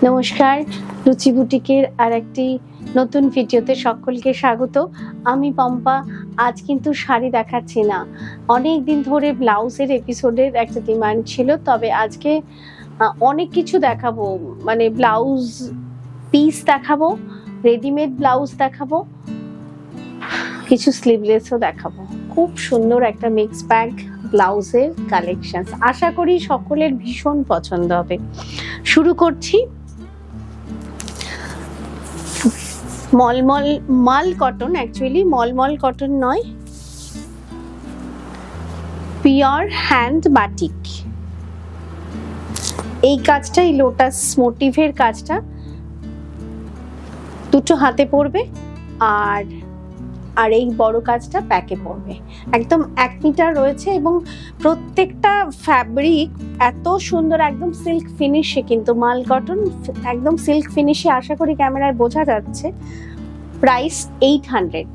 নমস্কার, রুচি বুটিকের আরেকটি নতুন ভিডিওতে সকলকে স্বাগত। আমি পম্পা। আজ কিন্তু শাড়ি দেখাচ্ছি না, অনেক দিন ধরে ব্লাউজের এপিসোডের একটা ডিমান্ড ছিল, তবে আজকে অনেক কিছু দেখাবো। মানে ব্লাউজ পিস দেখাবো, রেডিমেড ব্লাউজ দেখাবো, কিছু স্লিভলেসও দেখাবো। খুব সুন্দর একটা মিক্স ব্যাগ ব্লাউজের কালেকশন, আশা করি সকলের ভীষণ পছন্দ হবে। শুরু করছি। মলমল মাল কটন, অ্যাকচুয়ালি মলমল কটন নয়, পিওর হ্যান্ড বাটিক। এই কাজটা, এই লোটাস মোটিভের কাজটা দুটো হাতে পড়বে, আর আর এই বড় কাজটা ব্যাকে পড়বে। একদম 1 মিটার রয়েছে এবং প্রত্যেকটা ফ্যাব্রিক এত সুন্দর, একদম সিল্ক ফিনিশে, কিন্তু মাল কটন একদম সিল্ক ফিনিশে, আশা করি ক্যামেরায় বোঝা যাচ্ছে। প্রাইস 800।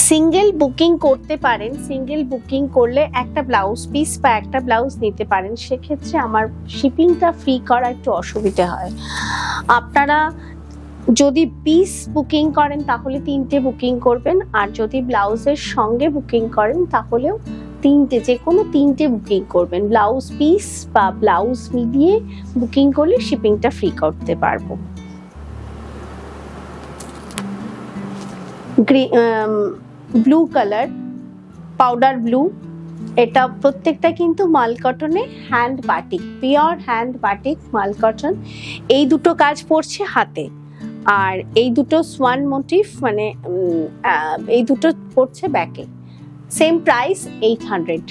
সিঙ্গেল বুকিং করতে পারেন, সিঙ্গেল বুকিং করলে একটা ব্লাউজ পিস বা একটা ব্লাউজ নিতে পারেন। সেক্ষেত্রে আমার শিপিংটা ফ্রি করা একটু অসুবিধা হয়। আপনারা যদি পিস বুকিং করেন তাহলে 3টে বুকিং করবেন, আর যদি ব্লাউজের সঙ্গে বুকিং করেন তাহলেও 3টে, যে কোনো 3টে বুকিং করবেন। ব্লাউজ পিস বা ব্লাউজ মিলিয়ে বুকিং করলে শিপিংটা ফ্রি করতে পারবো। ব্লু কালার, পাউডার ব্লু, এটা প্রত্যেকটা কিন্তু মাল কটনে hand batik, pure hand batik মাল কটন। এই দুটো কাজ পড়ছে হাতে, আর এই দুটো সোয়ান মোটিভ, মানে এই দুটো পড়ছে ব্যাকে। Same price 800।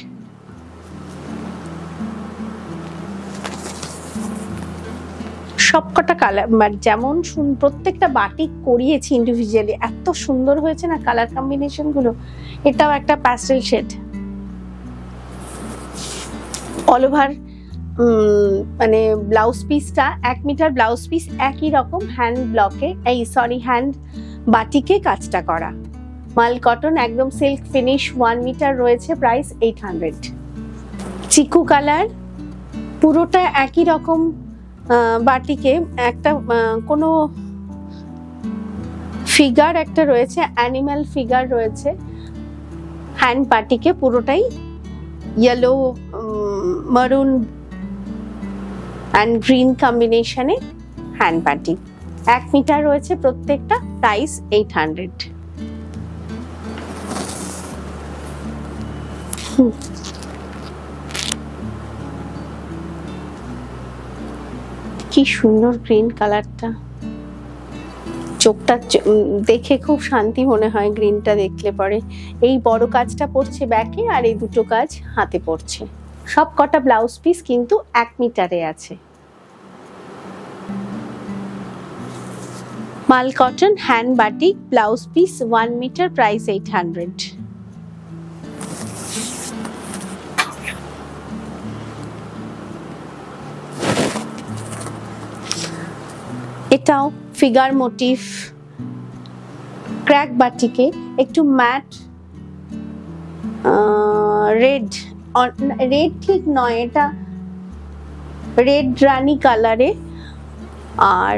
সবকটা কালার, যেমন প্রত্যেকটা বাটিক করিয়েছি ইন্ডিভিজুয়ালি, এত সুন্দর হয়েছে না কালার কম্বিনেশন গুলো। এটাও একটা প্যাস্টেল শেড, অল ওভার। মানে ব্লাউজ পিসটা 1 মিটার ব্লাউজ পিস, একই রকম হ্যান্ড ব্লকে, হ্যান্ড বাটিকে কাজটা করা। মাল কটন, একদম সিল্ক ফিনিশ, 1 মিটার রয়েছে। প্রাইস 800। চিকু কালার, পুরোটা একই রকম বাটিকে, একটা কোনো ফিগার একটা রয়েছে, অ্যানিমাল ফিগার রয়েছে হ্যান্ড বাটিকে, পুরোটাই ইয়েলো, মারুন অ্যান্ড গ্রিন কম্বিনেশনে হ্যান্ড বাটিক। 1 মিটার রয়েছে প্রত্যেকটা। প্রাইস 800। কি সুন্দর গ্রিন কালারটা, চোখটা দেখে খুব শান্তি মনে হয় গ্রিনটা দেখলে পরে। এই বড় কাজটা পড়ছে ব্যাকে, আর এই দুটো কাজ হাতে পড়ছে। সব কটা ব্লাউজ পিস কিন্তু 1 মিটারে আছে। মাল cotton hand batik blouse piece 1 metre. Price 800। এটাও ফিগার মোটিভ, ক্র্যাক বাটিকে, একটু ম্যাট রেড, রেড ঠিক নয়, এটা রেড রানি কালারে, আর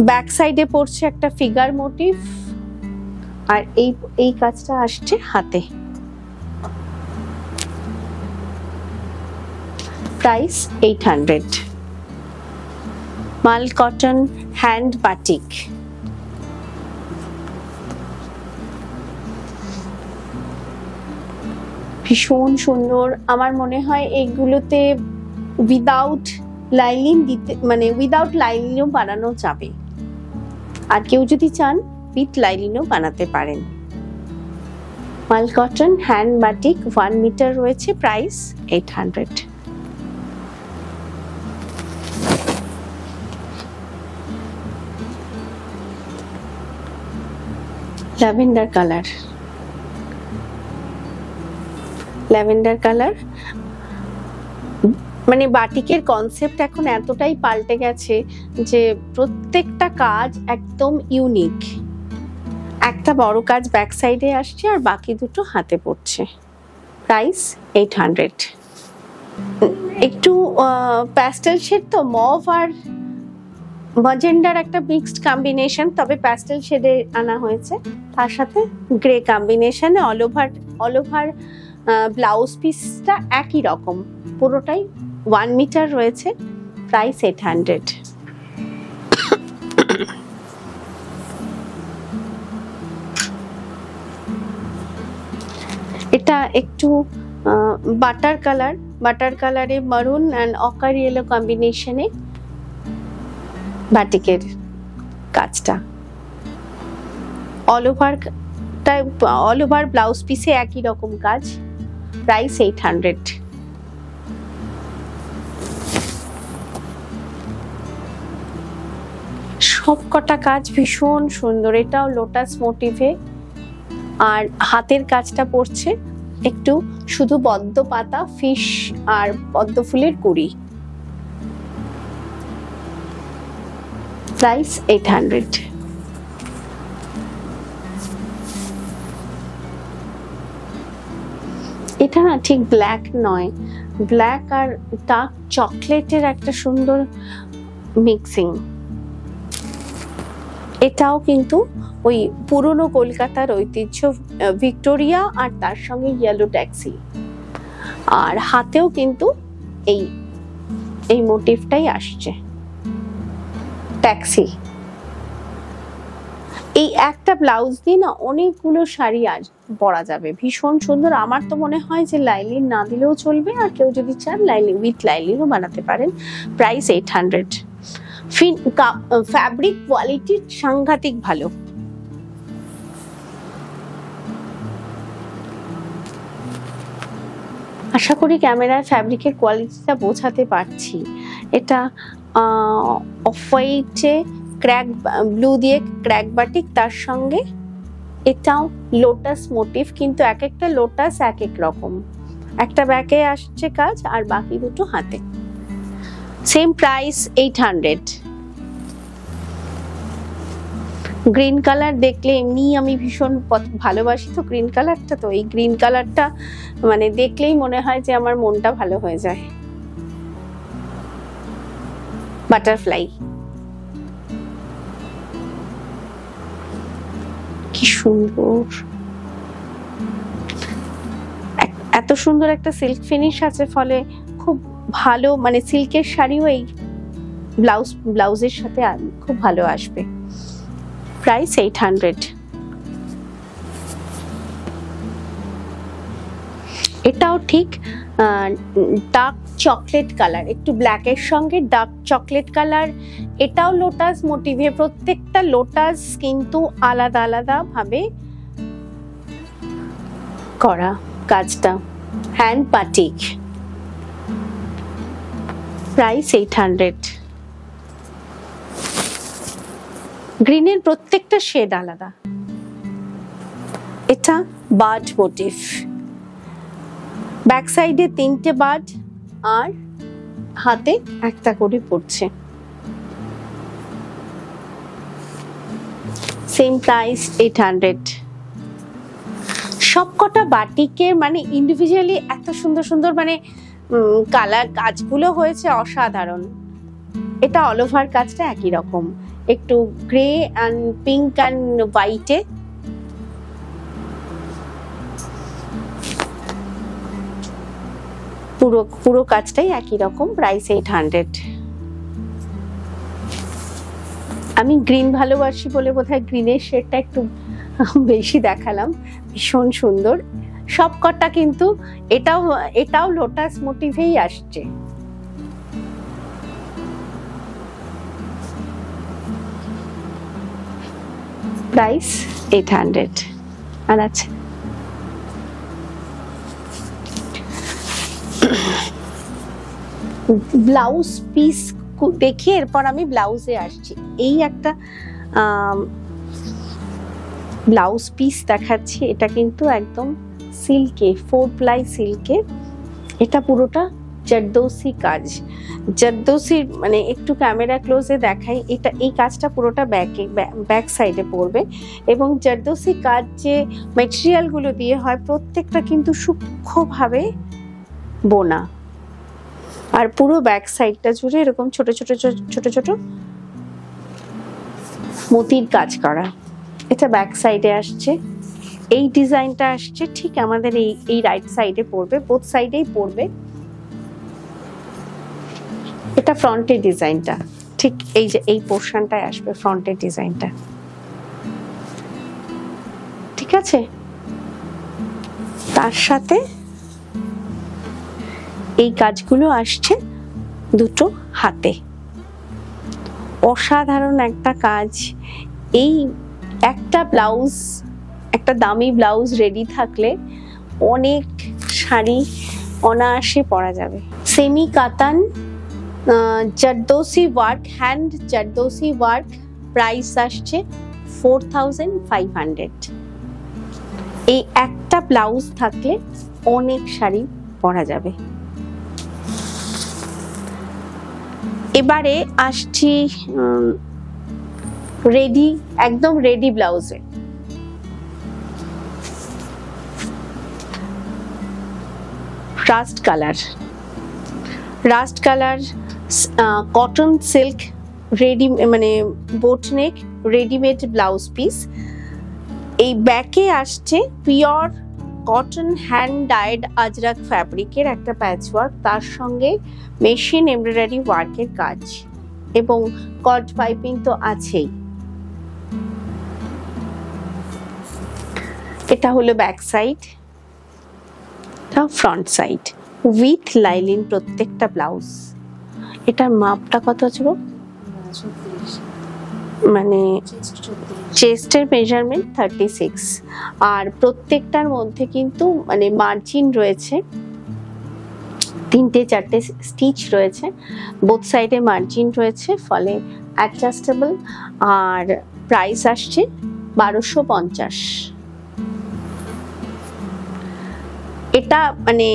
ব্যাক সাইডে পড়ছে একটা ফিগার মোটিভ, আর এই কাজটা আসছে হাতে। প্রাইস 800। মাল কটন হ্যান্ড বাটিক। ভীষণ সুন্দর। আমার মনে হয় এইগুলোতে উইদাউট লাইনিং দিতে, মানে উইদাউট লাইনিংও বানানো যাবে, আর কেউ যদি চান উইথ লাইনিংও বানাতে পারেন। মাল কটন হ্যান্ড বাটিক 1 মিটার রয়েছে। Price 800। Lavender colour, lavender colour, মানে বাটিকের কনসেপ্ট এখন এতটাই পাল্টে গেছে যে প্রত্যেকটা কাজ একদম ইউনিক। একটা বড় কাজ ব্যাক সাইডে আসছে আর বাকি দুটো হাতে পড়ছে। প্রাইস 800। একটু প্যাস্টেল শেড, তো মভ আর ম্যাজেন্ডার একটা মিক্সড কম্বিনেশন, তবে প্যাস্টেল শেডে আনা হয়েছে। তার সাথে গ্রে কম্বিনেশনে অল ওভার ব্লাউজ পিসটা একই রকম, পুরোটাই 1 মিটার রয়েছে। প্রাইস 800। এটা একটু বাটার কালারে মারুন অ্যান্ড অকার ইয়েলো কম্বিনেশনে বাটিকের কাজটা, অল ওভার ব্লাউজ পিসে একই রকম কাজ। প্রাইস 800। সব কটা কাজ ভীষণ সুন্দর। এটাও লোটাস মোটিভে, আর হাতের কাজটা পড়ছে একটু শুধু পদ্ম পাতা, ফিশ আর পদ্ম ফুলের কুড়ি। প্রাইস 800। এটা না ঠিক ব্ল্যাক নয়, ব্ল্যাক আর ডার্ক চকলেটের একটা সুন্দর মিক্সিং। এটাও কিন্তু ওই পুরনো কলকাতার ঐতিহ্য, ভিক্টোরিয়া আর তার সঙ্গে ইয়েলো ট্যাক্সি, আর হাতেও কিন্তু এই মোটিভটাই আসছে, ট্যাক্সি। এই একটা ব্লাউজ দিয়ে না অনেকগুলো শাড়ি আজ পরা যাবে, ভীষণ সুন্দর। আমার তো মনে হয় যে লাইলিন না দিলেও চলবে, আর কেউ যদি চান লাইলিন উইথ লাইলিনও বানাতে পারেন। প্রাইস 800। ফ্যাব্রিক কোয়ালিটি সাংঘাতিক ভালো। আশা করি ক্যামেরায় ফ্যাব্রিকের কোয়ালিটিটা বোঝাতে পারছি। এটা অফ হোয়াইটে ক্র্যাক ব্লু দিয়ে ক্র্যাক বাটিক, তার সঙ্গে এটাও লোটাস মোটিভ, কিন্তু এক একটা লোটাস এক এক রকম। একটা ব্যাকে আসছে কাজ আর বাকি দুটো হাতে। Same price 800। গ্রিন কালার দেখলে এমনি আমি ভীষণ ভালোবাসি তো গ্রিন কালারটা, তো এই গ্রিন কালারটা মানে দেখলেই মনে হয় যে আমার মনটা ভালো হয়ে যায়। বাটারফ্লাই, কি সুন্দর, এত সুন্দর একটা সিল্ক ফিনিশ আছে, ফলে খুব ভালো, মানে সিল্কের শাড়িও এই ব্লাউজের সাথে খুব ভালো আসবে। প্রাইস 800। এটাও ঠিক ডার্ক চকলেট কালার, একটু ব্ল্যাকের সঙ্গে ডার্ক চকলেট কালার। এটাও লোটাস মোটিভে, প্রত্যেকটা লোটাস কিন্তু আলাদা আলাদা ভাবে করা কাজটা, হ্যান্ড বাটিক। প্রাইস 800। গ্রিনের প্রত্যেকটা শেড আলাদা। এটা বার্ড মোটিভ, ব্যাক সাইডে 3টে বার্ড আর হাতে একটা করে পড়ছে। Same price 800। সবকটা বাটিকের মানে ইন্ডিভিজুয়ালি এত সুন্দর সুন্দর মানে কালার কাজগুলো হয়েছে অসাধারণ। এটা অল ওভার কাজটা একই রকম, একটু গ্রে অ্যান্ড পিঙ্ক অ্যান্ড হোয়াইটে। পুরো কাজটাই একই রকম। প্রাইস 800। আমি গ্রিন ভালোবাসি বলে বোধহয় গ্রিনের শেডটা একটু বেশি দেখালাম, ভীষণ সুন্দর সবকটা, কিন্তু এটাও লোটাস মোটিভেই আসছে। প্রাইস 800। আর আছে ব্লাউজ পিস দেখি, এরপর আমি ব্লাউজে আসছি। এই একটা ব্লাউজ পিস দেখাচ্ছি, এটা কিন্তু একদম সিল্কে, 4 প্লাই সিল্কে। এটা পুরোটা জারদৌসি কাজ, জারদৌসির মানে একটু ক্যামেরা ক্লোজে দেখাই। এটা এই কাজটা পুরোটা ব্যাক সাইডে পড়বে, এবং জারদৌসি কাজ যে মেটেরিয়ালগুলো দিয়ে হয় প্রত্যেকটা কিন্তু সূক্ষ্মভাবে বোনা, আর পুরো ব্যাক সাইডটা জুড়ে এরকম ছোট ছোট ছোট ছোট মতির কাজ করা। এটা ব্যাক সাইডে আসছে। এই ডিজাইনটা আসছে ঠিক আমাদের এই রাইট সাইডে পড়বে, বোথ সাইডেই পড়বে। এটা ফ্রন্টের ডিজাইনটা, ঠিক এই যে এই পোর্শনটায় আসবে ফ্রন্টের ডিজাইনটা, ঠিক আছে। তার সাথে এই কাজগুলো আসছে দুটো হাতে। অসাধারণ একটা কাজ। এই একটা ব্লাউজ, একটা দামি ব্লাউজ রেডি থাকলে অনেক শাড়ি অনায়াসে পরা যাবে। সেমি কাতান zardozi work, hand zardozi work, price আসছে 4500। এই একটা ব্লাউজ থাকলে অনেক শাড়ি পরা যাবে। এবারে আসছি রেডি, একদম রেডি ব্লাউজে। Rust colour, rust colour cotton silk ready, মানে বোটনেক রেডিমেড ব্লাউজ পিস। এই ব্যাকে আসছে pure cotton hand dyed ajrakh ফ্যাব্রিকের একটা প্যাচওয়ার্ক, তার সঙ্গে মেশিন এমব্রয়ডারি ওয়ার্কের কাজ এবং কট পাইপিং তো আছেই। এটা হলো ব্যাক সাইড, এটা ফ্রন্ট সাইড উইথ লাইলিন প্রত্যেকটা ব্লাউজ। এটার মাপটা কত আছে গো? মানে চেস্টের মেজারমেন্ট 36, আর প্রত্যেকটার মধ্যে কিন্তু মানে মার্জিন রয়েছে, 3-4টে স্টিচ রয়েছে, বোথ সাইডে মার্জিন রয়েছে, ফলে অ্যাডজাস্টেবল। আর প্রাইস আসছে 1250। এটা মানে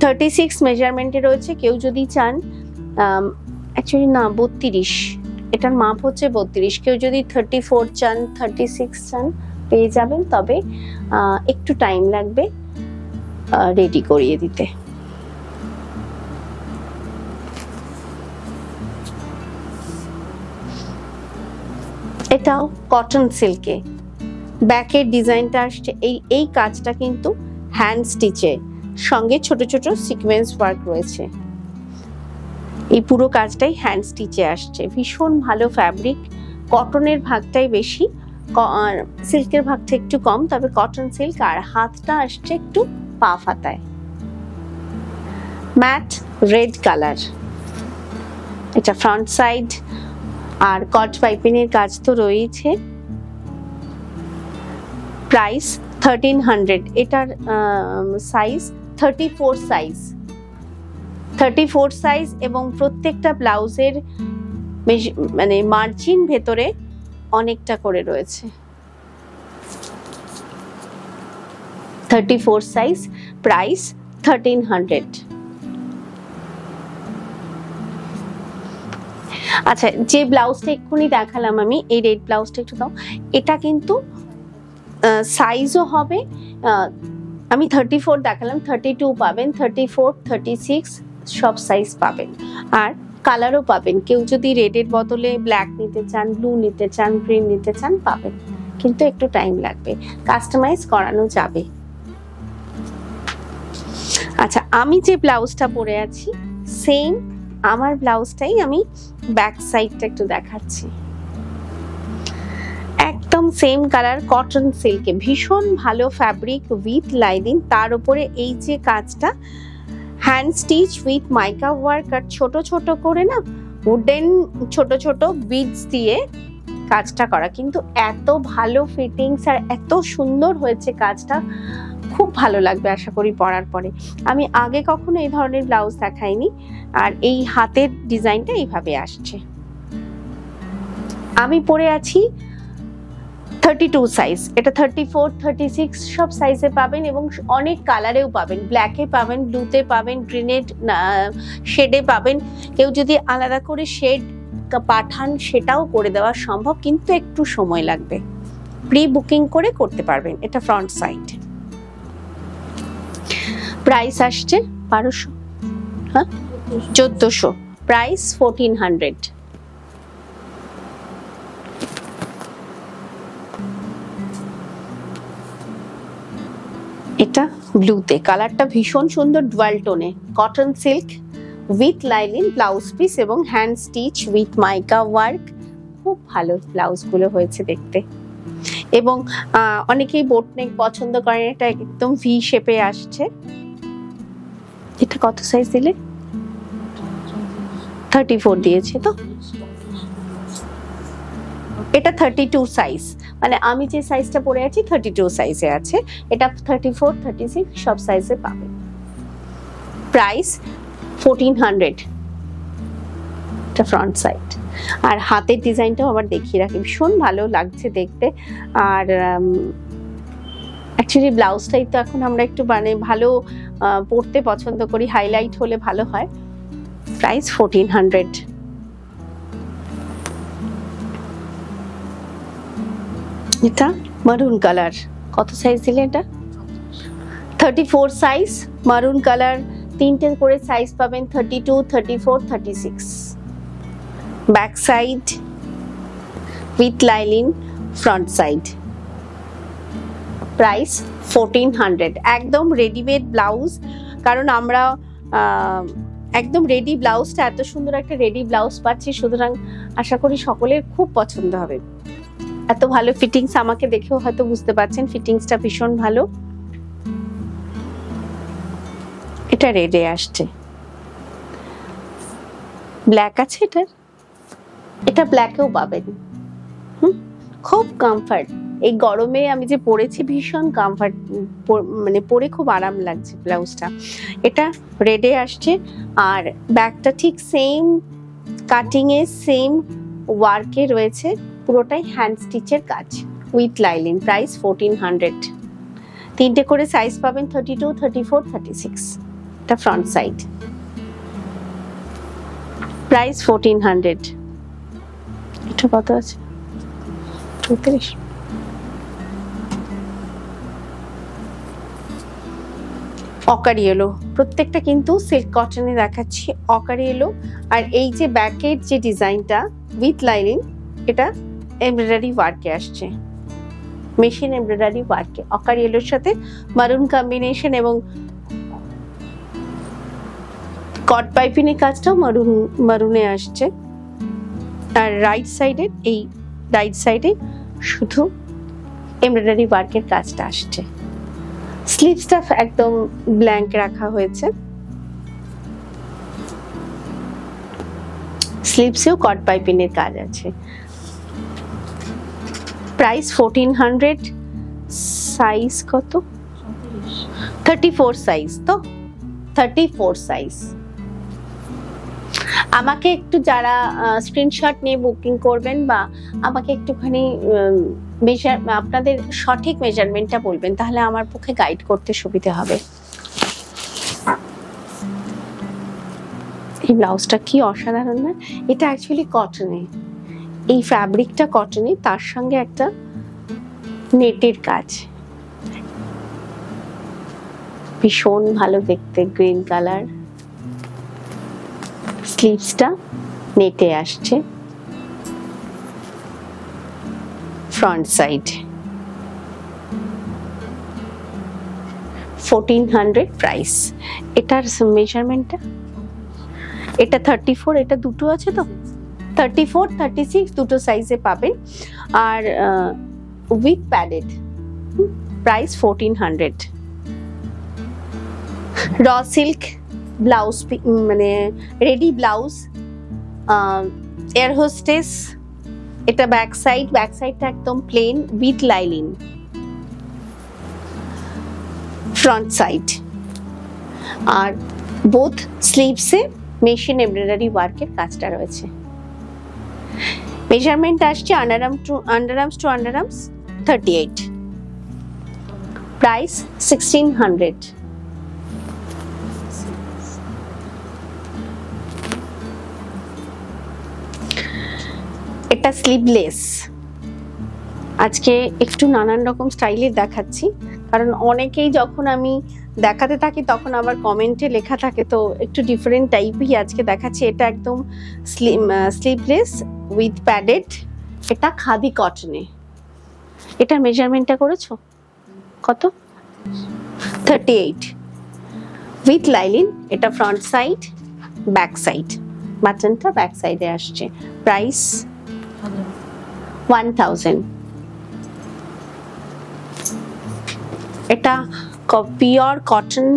36 মেজারমেন্টে রয়েছে। কেউ যদি চান, অ্যাকচুয়ালি না 32, এটার মাপ হচ্ছে 32। কেউ যদি 34 চান, 36 চান পেয়ে যাবেন, তবে একটু টাইম লাগবে রেডি করিয়ে দিতে। এটাও কটন সিল্কে, ব্যাকের ডিজাইনটা আসছে এই কাজটা কিন্তু হ্যান্ড স্টিচে, সঙ্গে ছোট ছোট সিকোয়েন্স ওয়ার্ক রয়েছে। এই পুরো কাজটাই হ্যান্ড স্টিচে আসছে। ভীষণ ভালো ফ্যাব্রিক। কটনের ভাগটাই বেশি, সিল্কের ভাগটা একটু কম, তবে কটন সিল্ক। আর হাতটা আসছে একটু পা ফাতায়। ম্যাট রেড কালার, এটা ফ্রন্ট সাইড, আর কট পাইপিংয়ের কাজ তো রয়েছে। প্রাইস 1300। এটার সাইজ 34 সাইজ, 34 সাইজ, এবং প্রত্যেকটা ব্লাউজের মানে মার্জিন ভেতরে অনেকটা করে রয়েছে। 34 সাইজ, প্রাইস 1300। আচ্ছা, যে ব্লাউজটা এক্ষুনি দেখালাম আমি, এই রেড ব্লাউজটা একটু দাও। এটা কিন্তু সাইজও হবে, আমি 34 দেখালাম, 32 পাবেন, 34, 36 সব সাইজ পাবেন। আর কালারও পাবেন। কেউ যদি রেডের বদলে ব্ল্যাক নিতে চান, ব্লু নিতে চান, গ্রিন নিতে চান পাবেন, কিন্তু একটু টাইম লাগবে, কাস্টমাইজ করানো যাবে। আচ্ছা, আমি যে ব্লাউজটা পরে আছি সেম আমার ব্লাউজটাই আমি ব্যাক সাইডটা একটু দেখাচ্ছি। একদম সেম কালার, কটন সিল্কে, ভীষণ ভালো ফ্যাব্রিক উইথ লাইনিং। তার উপরে এই যে কাজটা hand stitch with mica work, আর ছোট ছোট করে না উডেন ছোট ছোট বিডস দিয়ে কাজটা করা, কিন্তু এত ভালো ফিটিংস আর এত সুন্দর হয়েছে কাজটা, খুব ভালো লাগবে আশা করি পরার পরে। আমি আগে কখনো এই ধরনের ব্লাউজ দেখাইনি। আর এই হাতের ডিজাইনটা এইভাবে আসছে। আমি পরে আছি 32 সাইজ, এটা 34, 36 সব সাইজে পাবেন, এবং অনেক কালারেও পাবেন, ব্ল্যাকে পাবেন, ব্লুতে পাবেন, গ্রিনের শেডে পাবেন। কেউ যদি আলাদা করে শেড পাঠান সেটাও করে দেওয়া সম্ভব, কিন্তু একটু সময় লাগবে, প্রি বুকিং করে করতে পারবেন। এটা ফ্রন্ট সাইড। প্রাইস আসছে 1200। হ্যাঁ, 1400, প্রাইস 1400। এটা ব্লুতে, কালারটা ভীষণ সুন্দর, ডুয়াল টোনে, cotton silk with lining blouse piece এবং hand stitch with mica work. খুব ভালো ব্লাউজগুলো হয়েছে দেখতে, এবং অনেকেই বোট নেক পছন্দ করেন, এটা একদম ভি শেপে আসছে। এটা কত সাইজ দিলে? 34 দিয়েছে তো, এটা 32 সাইজ, মানে আমি যে সাইজটা পরে আছি 32 সাইজে আছে, এটা 34, 36 সব সাইজে পাবে। প্রাইস 1400। এটা ফ্রন্ট সাইড, আর হাতের ডিজাইনটাও আবার দেখিয়ে রাখি, ভীষণ ভালো লাগছে দেখতে। আর অ্যাকচুয়ালি ব্লাউজটাই তো এখন আমরা একটু মানে ভালো পরতে পছন্দ করি, হাইলাইট হলে ভালো হয়। প্রাইস 1400। এটা মারুন কালার, কত সাইজ দিলে এটা? 34 সাইজ, মারুন কালার, তিনটে করে সাইজ পাবেন, 32, 34, 36। Back side with lining, front side. Price 1400। একদম রেডিমেড ব্লাউজ, কারণ আমরা একদম রেডি ব্লাউজটা, এত সুন্দর একটা রেডি ব্লাউজ পাচ্ছি, সুতরাং আশা করি সকলের খুব পছন্দ হবে। এত ভালো ফিটিংস, আমাকে দেখেও হয়তো বুঝতে পারছেন ফিটিংসটা ভীষণ ভালো। এটা রেডে আসছে, ব্ল্যাক আছে এটার, এটা ব্ল্যাকেও পাবেন। খুব কমফর্ট, এই গরমে আমি যে পরেছি ভীষণ কমফর্ট, মানে পরে খুব আরাম লাগছে ব্লাউজটা। এটা রেডে আসছে, আর ব্যাকটা ঠিক সেম কাটিং এ, সেম ওয়ার্কে রয়েছে, পুরোটাই হ্যান্ড স্টিচের কাজ উইথ লাইলিন। প্রাইস 1400। তিনটে করে সাইজ পাবেন, 32, 34, 36। এটা ফ্রন্ট সাইড। প্রাইস 1400। এটা কত আছে? 34। অকারি এলো, প্রত্যেকটা কিন্তু সিল্ক কটনে দেখাচ্ছি, অকারি এলো। আর এই যে ব্যাকের যে ডিজাইনটা উইথ লাইনিং, এটা এমব্রয়ডারি ওয়ার্কে আসছে, মেশিন এমব্রয়ডারি ওয়ার্কে, অকারি এলোর সাথে মারুন কম্বিনেশন, এবং কট পাইপিংয়ের কাজটাও মারুনে আসছে। আর রাইট সাইডে, এই রাইট সাইডে শুধু এমব্রয়ডারি ওয়ার্কের কাজটা আসছে। স্লিভসটা একদম ব্ল্যাঙ্ক রাখা হয়েছে, স্লিভসেও কট পাইপিংয়ের কাজ আছে। প্রাইস 1400। সাইজ কত? 34 সাইজ তো, 34 সাইজ। আমাকে একটু যারা স্ক্রিনশট নিয়ে বুকিং করবেন, বা আমাকে একটুখানি আপনাদের সঠিক মেজারমেন্টটা বলবেন, তাহলে আমার পক্ষে গাইড করতে সুবিধা হবে। এই ব্লাউজটা কি অসাধারণ না? এটা অ্যাকচুয়ালি কটনে, এই ফ্যাব্রিকটা কটনে, তার সঙ্গে একটা নেটের কাজ, ভীষণ ভালো দেখতে, গ্রিন কালার। স্লিভসটা নেটে আসছে, ফ্রন্ট সাইড। 1400 প্রাইস। এটার মেজারমেন্টটা, এটা 34, এটা দুটো আছে তো, 34, 36 দুটো সাইজে পাবেন, আর with padded. Price 1400। Raw silk blouse, মানে রেডি ব্লাউজ, এয়ার হোস্টেস। এটা ব্যাক সাইড, ব্যাক সাইডটা একদম plain with lining, front side. আর বোথ স্লিভসে মেশিন এমব্রয়ডারি ওয়ার্কের কাজটা রয়েছে। মেজারমেন্ট আসছে আন্ডারআর্মস টু আন্ডারআর্মস 38। প্রাইস 1600। এটা স্লিভলেস। আজকে একটু নানান রকম স্টাইলের দেখাচ্ছি, কারণ অনেকেই যখন আমি দেখাতে থাকি তখন আবার কমেন্টে লেখা থাকে, তো একটু ডিফারেন্ট টাইপই আজকে দেখাচ্ছি। এটা একদম স্লিভলেস উইথ প্যাডেড, এটা খাদি কটনে। এটার মেজারমেন্টটা করেছো কত? 38 উইথ লাইলিন। এটা ফ্রন্ট সাইড, ব্যাক সাইড, বাটনটা ব্যাক সাইডে আসছে। প্রাইস 1000। এটা পিওর কটন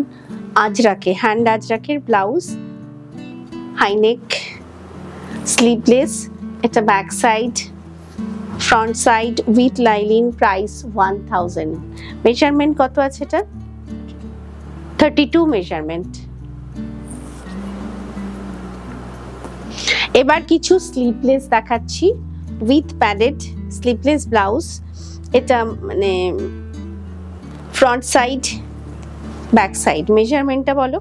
আজরাকে, হ্যান্ড আজরাকের ব্লাউজ, হাইনেক, স্লিভলেস। এটা back side, front side with lining. Price 1000। Measurement কত আছে এটা? 32 মেজারমেন্ট। এবার কিছু স্লিভলেস দেখাচ্ছি উইথ প্যাডেড স্লিভলেস ব্লাউজ। এটা মানে ফ্রন্ট সাইড, ব্যাক সাইড। মেজারমেন্টটা বলো?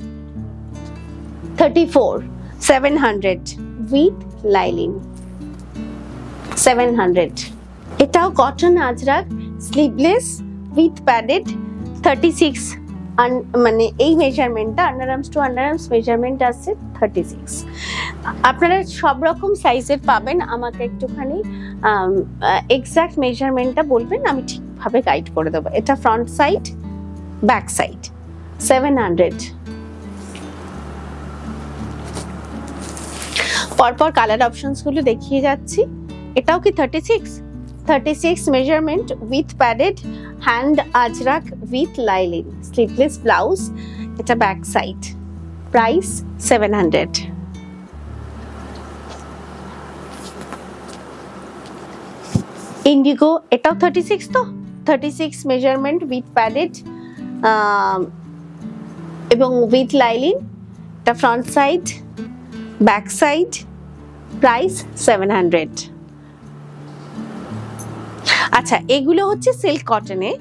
34, 700 উইথ লাইলিন, 700। এটাও cotton Ajrak, sleeveless with padded, 36। মানে এই মেজারমেন্টটা আন্ডারআর্মস টু আন্ডারআর্মস মেজারমেন্ট আছে 36। আপনারা সব রকম সাইজের পাবেন, আমাকে একটুখানি এক্সাক্ট মেজারমেন্টটা বলবেন, আমি ঠিকভাবে গাইড করে দেবো। এটা ফ্রন্ট সাইড, ব্যাক সাইড, 700। পরপর কালার অপশনস গুলো দেখিয়ে যাচ্ছি। এটাও কি 36 measurement with padded, hand Ajrak with lining, sleeveless blouse. এটা ব্যাক সাইড। প্রাইস 700। ইন্ডিগো, এটাও 36 তো, 36 মেজারমেন্ট উইথ প্যাডেড এবং উইথ লাইলিন। এটা front side, back side. Price 700। আচ্ছা, এগুলো হচ্ছে সিল্ক কটনে,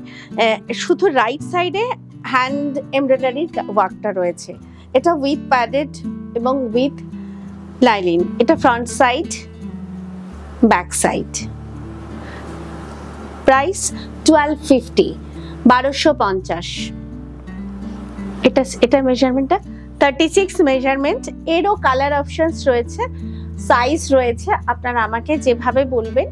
শুধু রাইট সাইডে হ্যান্ড এমব্রয়ডারির ওয়ার্কটা রয়েছে। এটা উইথ প্যাডেড এবং উইথ লাইলিন। এটা front side, back side. Price 1250, 1250। এটা মেজারমেন্টটা 36 মেজারমেন্ট। এরও কালার অপশনস রয়েছে, সাইজ রয়েছে। আপনারা আমাকে যেভাবে বলবেন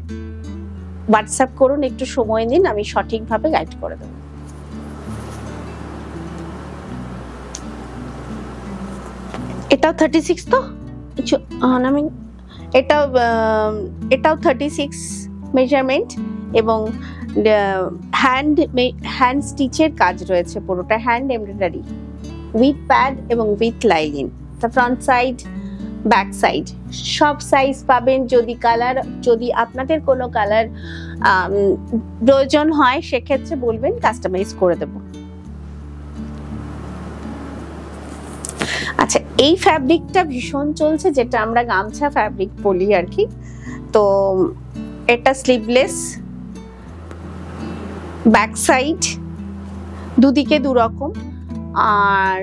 হোয়াটসঅ্যাপ করুন, একটু সময় দিন, আমি সঠিকভাবে গাইড করে দেব। এটাও 36 তো, আমি এটাও 36 মেজারমেন্ট এবং হ্যান্ড স্টিচের কাজ রয়েছে, পুরোটা হ্যান্ড এমব্রয়ডারি উইথ প্যাড এবং with lining. Front side, back side সব সাইজ পাবেন। যদি আপনাদের কোনো কালার প্রয়োজন হয় সেক্ষেত্রে বলবেন, কাস্টমাইজ করে দেব। আচ্ছা, এই ফ্যাব্রিকটা ভীষণ চলছে, যেটা আমরা গামছা ফ্যাব্রিক বলি আর কি। তো এটা স্লিভলেস, ব্যাক সাইড, দুদিকে দু রকম, আর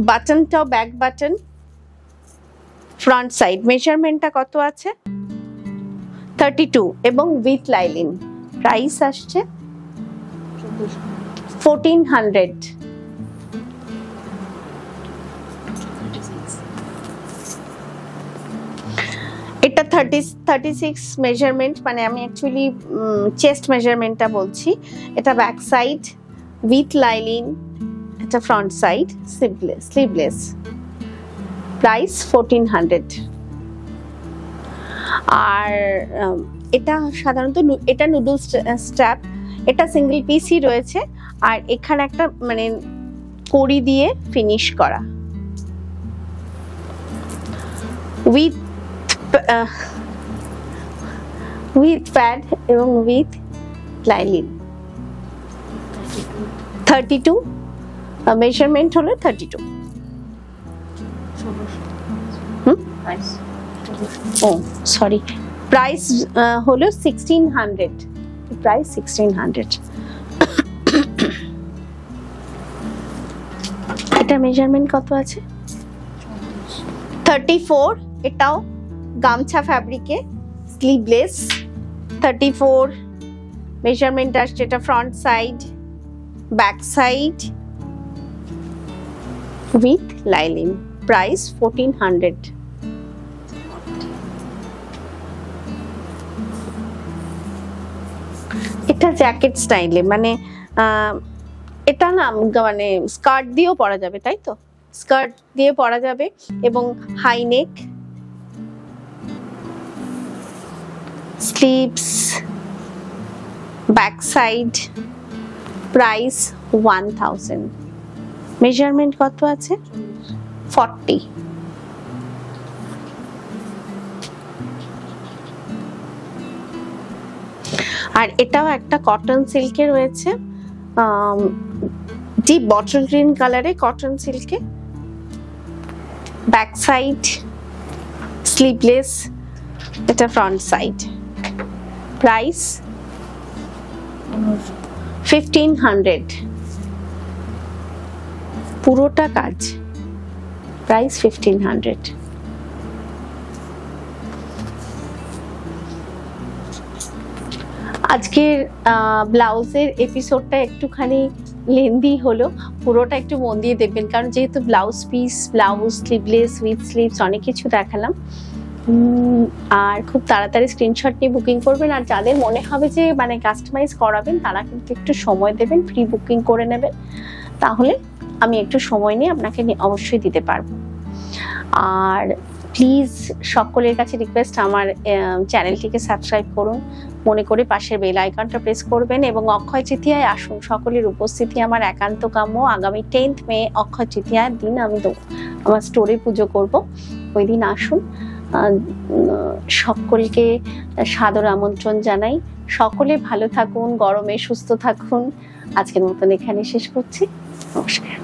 বাটনটাও ব্যাক বাটন। ফ্রন্ট সাইড মেজারমেন্টটা কত আছে? 32 এবং উইথ লাইলিন। প্রাইস আসছে 1400। এটা 36 মেজারমেন্ট, মানে আমি অ্যাকচুয়ালি চেস্ট মেজারমেন্টটা বলছি। এটা ব্যাক সাইড উইথ লাইলিন, এটা ফ্রন্ট সাইড, স্লিভলেস। প্রাইস 1400। আর এটা সাধারণত এটা নুডলস স্ট্র্যাপ, এটা সিঙ্গেল পিসই রয়েছে, আর এখানে একটা মানে কড়ি দিয়ে ফিনিশ করা উইথ প্যাড এবং উইথ লাইলিন। 32 মেজারমেন্ট হলো 32। ও সরি, প্রাইস হলো 1600। প্রাইস 1600। এটা মেজারমেন্ট কত আছে? 34। এটাও গামছা ফ্যাব্রিকে, স্লিভলেস। 34 মেজারমেন্ট আসছে। এটা front side, back side, with lining, price 1400। এটা জ্যাকেট স্টাইলে, মানে এটা না মানে স্কার্ট দিয়েও পরা যাবে, তাই তো? স্কার্ট দিয়ে পরা যাবে এবং high neck, sleeves, back side, price 1000। Measurement কত আছে? 40। আর এটাও একটা কটন সিল্কে রয়েছে, ডিপ বটল গ্রিন কালারে কটন সিল্কে, ব্যাক সাইড, স্লিভলেস, এটা ফ্রন্ট সাইড, প্রাইস 1500। পুরোটা কাজ, প্রাইস 1500। আজকের ব্লাউজের এপিসোডটা একটুখানি লেন্দি হলো, পুরোটা একটু মন দিয়ে দেখবেন, কারণ যেহেতু blouse piece, blouse sleeveless with sleeves অনেক কিছু দেখালাম। আর খুব তাড়াতাড়ি স্ক্রিনশট নিয়ে বুকিং করবেন। আর যাদের মনে হবে যে মানে কাস্টমাইজ করাবেন, তারা কিন্তু একটু সময় দেবেন, প্রি বুকিং করে নেবেন, তাহলে আমি একটু সময় নিয়ে আপনাকে অবশ্যই দিতে পারবো। আর প্লিজ সকলের কাছে রিকোয়েস্ট, আমার চ্যানেলটিকে সাবস্ক্রাইব করুন, মনে করে পাশের বেল আইকনটা প্রেস করবেন এবং অক্ষয় তৃতীয়ায় আসুন। সকলের উপস্থিতি আমার একান্ত কাম্য। আগামী 10th মে অক্ষয় তৃতীয়ার দিন আমি আমার স্টোরে পুজো করব, ওই দিন আসুন। সকলকে সাদর আমন্ত্রণ জানাই। সকলে ভালো থাকুন, গরমে সুস্থ থাকুন। আজকের মতন এখানে শেষ করছি। নমস্কার।